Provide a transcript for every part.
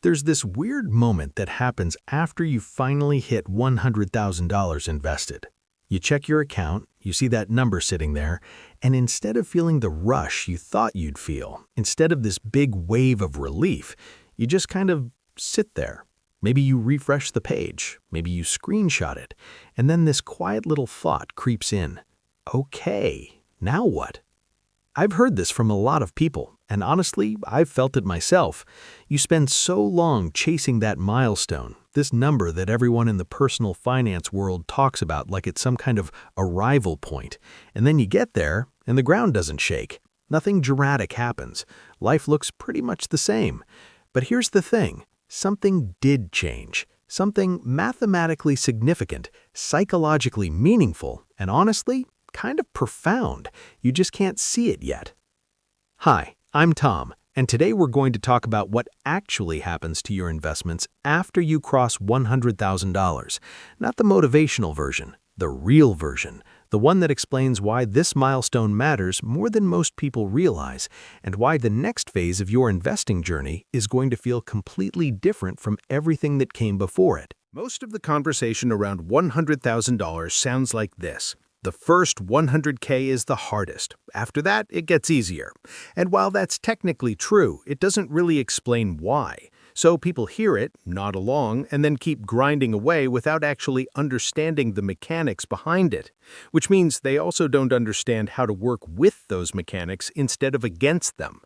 There's this weird moment that happens after you finally hit $100,000 invested. You check your account, you see that number sitting there, and instead of feeling the rush you thought you'd feel, instead of this big wave of relief, you just kind of sit there. Maybe you refresh the page, maybe you screenshot it, and then this quiet little thought creeps in. Okay, now what? I've heard this from a lot of people, and honestly, I've felt it myself. You spend so long chasing that milestone, this number that everyone in the personal finance world talks about like it's some kind of arrival point, and then you get there, and the ground doesn't shake. Nothing dramatic happens. Life looks pretty much the same. But here's the thing. Something did change. Something mathematically significant, psychologically meaningful, and honestly, kind of profound. You just can't see it yet. Hi, I'm Tom, and today we're going to talk about what actually happens to your investments after you cross $100,000. Not the motivational version, the real version, the one that explains why this milestone matters more than most people realize, and why the next phase of your investing journey is going to feel completely different from everything that came before it. Most of the conversation around $100,000 sounds like this. The first 100K is the hardest. After that, it gets easier. And while that's technically true, it doesn't really explain why. So people hear it, nod along, and then keep grinding away without actually understanding the mechanics behind it, which means they also don't understand how to work with those mechanics instead of against them.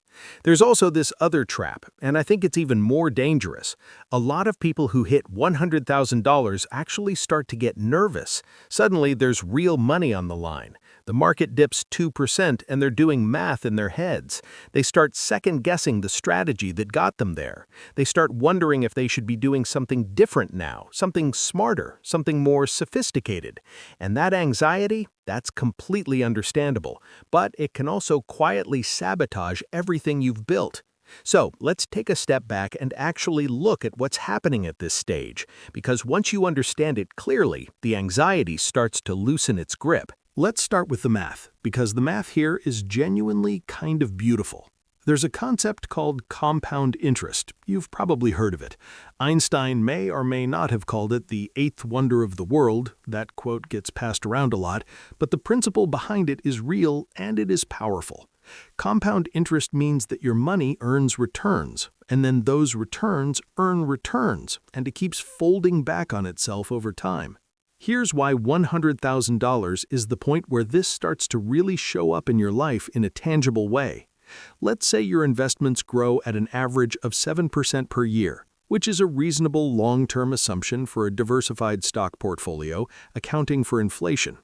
There's also this other trap, and I think it's even more dangerous. A lot of people who hit $100,000 actually start to get nervous. Suddenly, there's real money on the line. The market dips 2% and they're doing math in their heads. They start second-guessing the strategy that got them there. They start wondering if they should be doing something different now, something smarter, something more sophisticated. And that anxiety, that's completely understandable, but it can also quietly sabotage everything you've built. So let's take a step back and actually look at what's happening at this stage, because once you understand it clearly, the anxiety starts to loosen its grip. Let's start with the math, because the math here is genuinely kind of beautiful. There's a concept called compound interest. You've probably heard of it. Einstein may or may not have called it the eighth wonder of the world. That quote gets passed around a lot, but the principle behind it is real and it is powerful. Compound interest means that your money earns returns, and then those returns earn returns, and it keeps folding back on itself over time. Here's why $100,000 is the point where this starts to really show up in your life in a tangible way. Let's say your investments grow at an average of 7% per year, which is a reasonable long-term assumption for a diversified stock portfolio, accounting for inflation.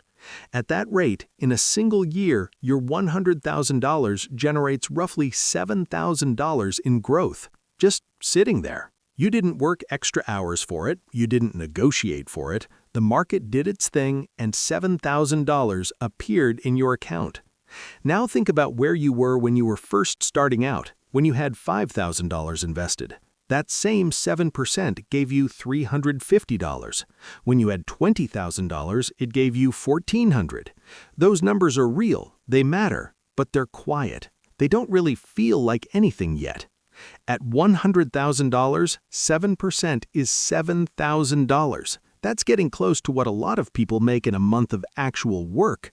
At that rate, in a single year, your $100,000 generates roughly $7,000 in growth, just sitting there. You didn't work extra hours for it, you didn't negotiate for it, the market did its thing and $7,000 appeared in your account. Now think about where you were when you were first starting out, when you had $5,000 invested. That same 7% gave you $350. When you had $20,000, it gave you $1,400. Those numbers are real, they matter, but they're quiet. They don't really feel like anything yet. At $100,000, 7% is $7,000. That's getting close to what a lot of people make in a month of actual work.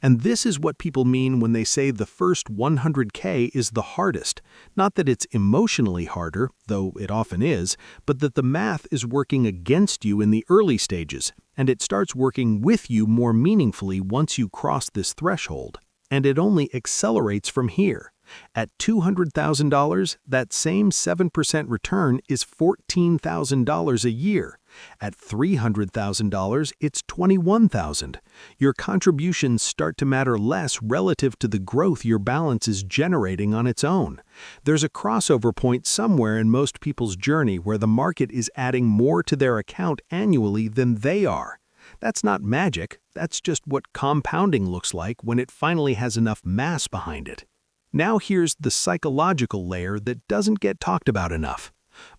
And this is what people mean when they say the first 100K is the hardest. Not that it's emotionally harder, though it often is, but that the math is working against you in the early stages, and it starts working with you more meaningfully once you cross this threshold. And it only accelerates from here. At $200,000, that same 7% return is $14,000 a year. At $300,000, it's $21,000. Your contributions start to matter less relative to the growth your balance is generating on its own. There's a crossover point somewhere in most people's journey where the market is adding more to their account annually than they are. That's not magic, that's just what compounding looks like when it finally has enough mass behind it. Now here's the psychological layer that doesn't get talked about enough.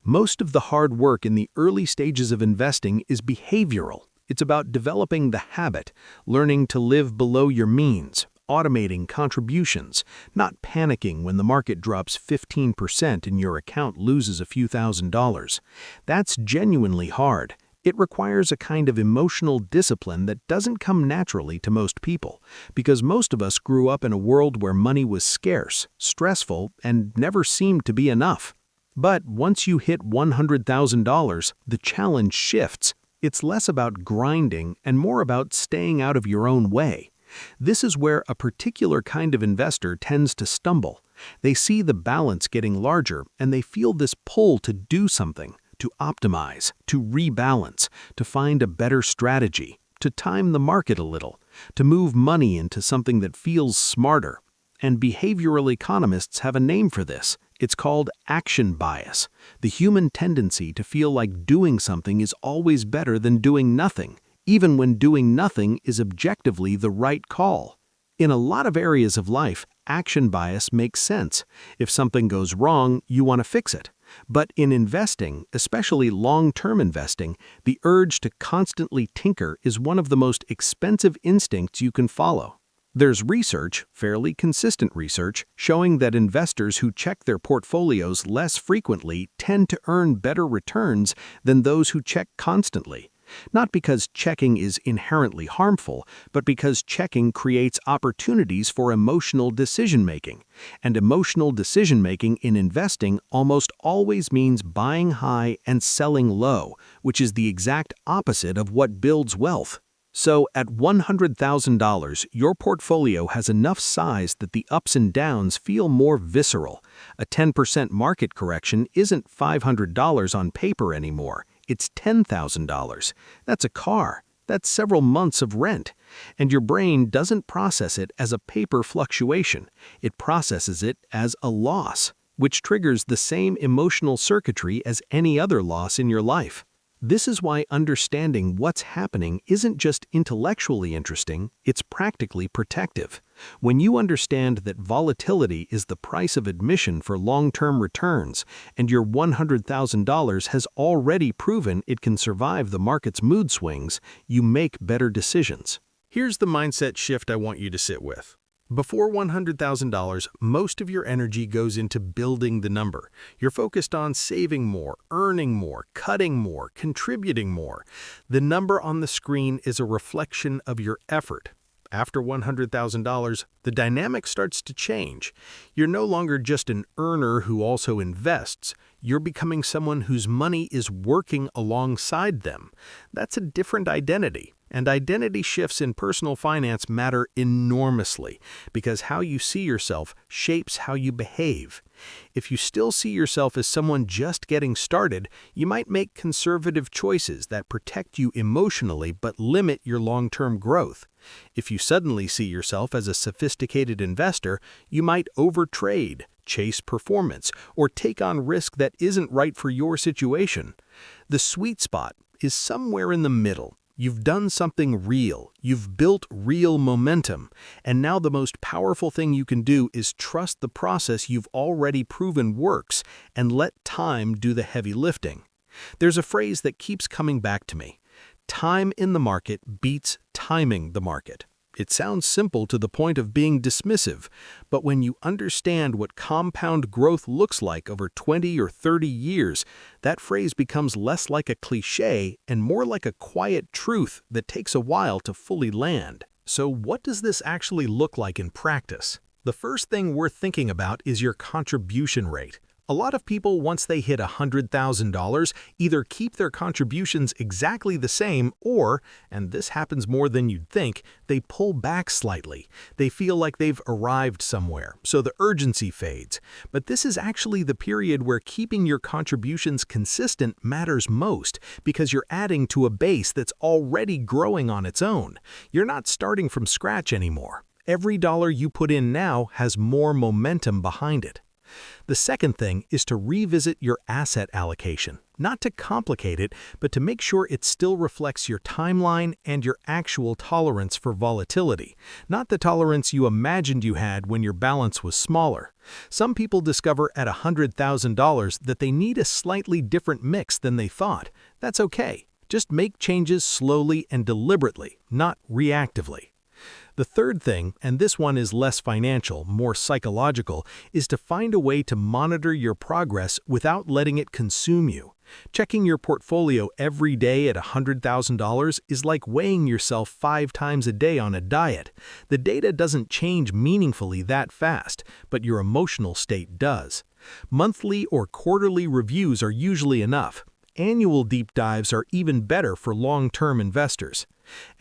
Most of the hard work in the early stages of investing is behavioral. It's about developing the habit, learning to live below your means, automating contributions, not panicking when the market drops 15% and your account loses a few $1,000s. That's genuinely hard. It requires a kind of emotional discipline that doesn't come naturally to most people, because most of us grew up in a world where money was scarce, stressful, and never seemed to be enough. But once you hit $100,000, the challenge shifts. It's less about grinding and more about staying out of your own way. This is where a particular kind of investor tends to stumble. They see the balance getting larger and they feel this pull to do something, to optimize, to rebalance, to find a better strategy, to time the market a little, to move money into something that feels smarter. And behavioral economists have a name for this. It's called action bias, the human tendency to feel like doing something is always better than doing nothing, even when doing nothing is objectively the right call. In a lot of areas of life, action bias makes sense. If something goes wrong, you want to fix it. But in investing, especially long-term investing, the urge to constantly tinker is one of the most expensive instincts you can follow. There's research, fairly consistent research, showing that investors who check their portfolios less frequently tend to earn better returns than those who check constantly. Not because checking is inherently harmful, but because checking creates opportunities for emotional decision-making. And emotional decision-making in investing almost always means buying high and selling low, which is the exact opposite of what builds wealth. So, at $100,000, your portfolio has enough size that the ups and downs feel more visceral. A 10% market correction isn't $500 on paper anymore. It's $10,000. That's a car. That's several months of rent. And your brain doesn't process it as a paper fluctuation. It processes it as a loss, which triggers the same emotional circuitry as any other loss in your life. This is why understanding what's happening isn't just intellectually interesting, it's practically protective. When you understand that volatility is the price of admission for long-term returns, and your $100,000 has already proven it can survive the market's mood swings, you make better decisions. Here's the mindset shift I want you to sit with. Before $100,000, most of your energy goes into building the number. You're focused on saving more, earning more, cutting more, contributing more. The number on the screen is a reflection of your effort. After $100,000, the dynamic starts to change. You're no longer just an earner who also invests. You're becoming someone whose money is working alongside them. That's a different identity. And identity shifts in personal finance matter enormously because how you see yourself shapes how you behave. If you still see yourself as someone just getting started, you might make conservative choices that protect you emotionally but limit your long-term growth. If you suddenly see yourself as a sophisticated investor, you might overtrade, chase performance, or take on risk that isn't right for your situation. The sweet spot is somewhere in the middle. You've done something real, you've built real momentum, and now the most powerful thing you can do is trust the process you've already proven works and let time do the heavy lifting. There's a phrase that keeps coming back to me. Time in the market beats timing the market. It sounds simple to the point of being dismissive, but when you understand what compound growth looks like over 20 or 30 years, that phrase becomes less like a cliché and more like a quiet truth that takes a while to fully land. So what does this actually look like in practice? The first thing worth thinking about is your contribution rate. A lot of people, once they hit $100,000, either keep their contributions exactly the same or, and this happens more than you'd think, they pull back slightly. They feel like they've arrived somewhere, so the urgency fades. But this is actually the period where keeping your contributions consistent matters most because you're adding to a base that's already growing on its own. You're not starting from scratch anymore. Every dollar you put in now has more momentum behind it. The second thing is to revisit your asset allocation, not to complicate it, but to make sure it still reflects your timeline and your actual tolerance for volatility, not the tolerance you imagined you had when your balance was smaller. Some people discover at $100,000 that they need a slightly different mix than they thought. That's okay. Just make changes slowly and deliberately, not reactively. The third thing, and this one is less financial, more psychological, is to find a way to monitor your progress without letting it consume you. Checking your portfolio every day at $100,000 is like weighing yourself 5 times a day on a diet. The data doesn't change meaningfully that fast, but your emotional state does. Monthly or quarterly reviews are usually enough. Annual deep dives are even better for long-term investors.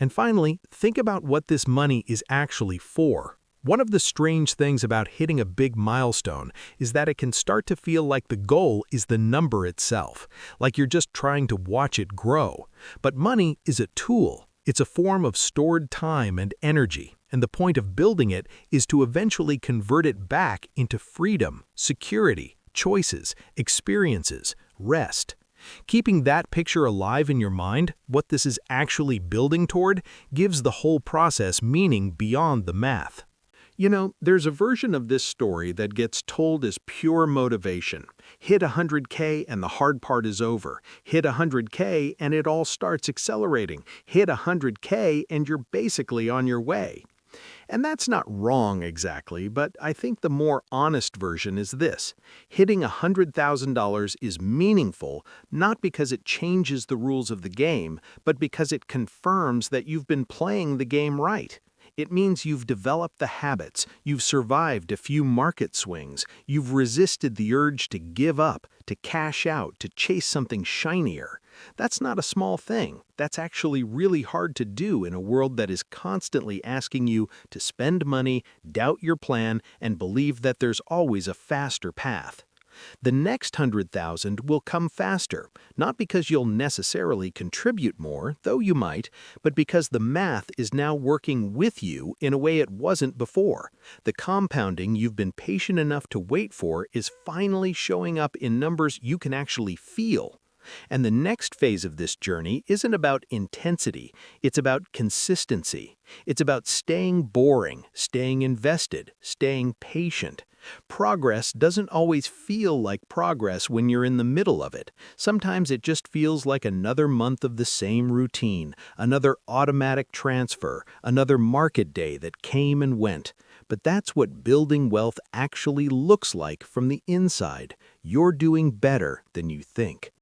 And finally, think about what this money is actually for. One of the strange things about hitting a big milestone is that it can start to feel like the goal is the number itself, like you're just trying to watch it grow. But money is a tool. It's a form of stored time and energy, and the point of building it is to eventually convert it back into freedom, security, choices, experiences, rest. Keeping that picture alive in your mind, what this is actually building toward, gives the whole process meaning beyond the math. You know, there's a version of this story that gets told as pure motivation. Hit 100K and the hard part is over. Hit 100K and it all starts accelerating. Hit 100K and you're basically on your way. And that's not wrong exactly, but I think the more honest version is this. Hitting $100,000 is meaningful, not because it changes the rules of the game, but because it confirms that you've been playing the game right. It means you've developed the habits, you've survived a few market swings, you've resisted the urge to give up, to cash out, to chase something shinier. That's not a small thing. That's actually really hard to do in a world that is constantly asking you to spend money, doubt your plan, and believe that there's always a faster path. The next 100,000 will come faster, not because you'll necessarily contribute more, though you might, but because the math is now working with you in a way it wasn't before. The compounding you've been patient enough to wait for is finally showing up in numbers you can actually feel. And the next phase of this journey isn't about intensity, it's about consistency. It's about staying boring, staying invested, staying patient. Progress doesn't always feel like progress when you're in the middle of it. Sometimes it just feels like another month of the same routine, another automatic transfer, another market day that came and went. But that's what building wealth actually looks like from the inside. You're doing better than you think.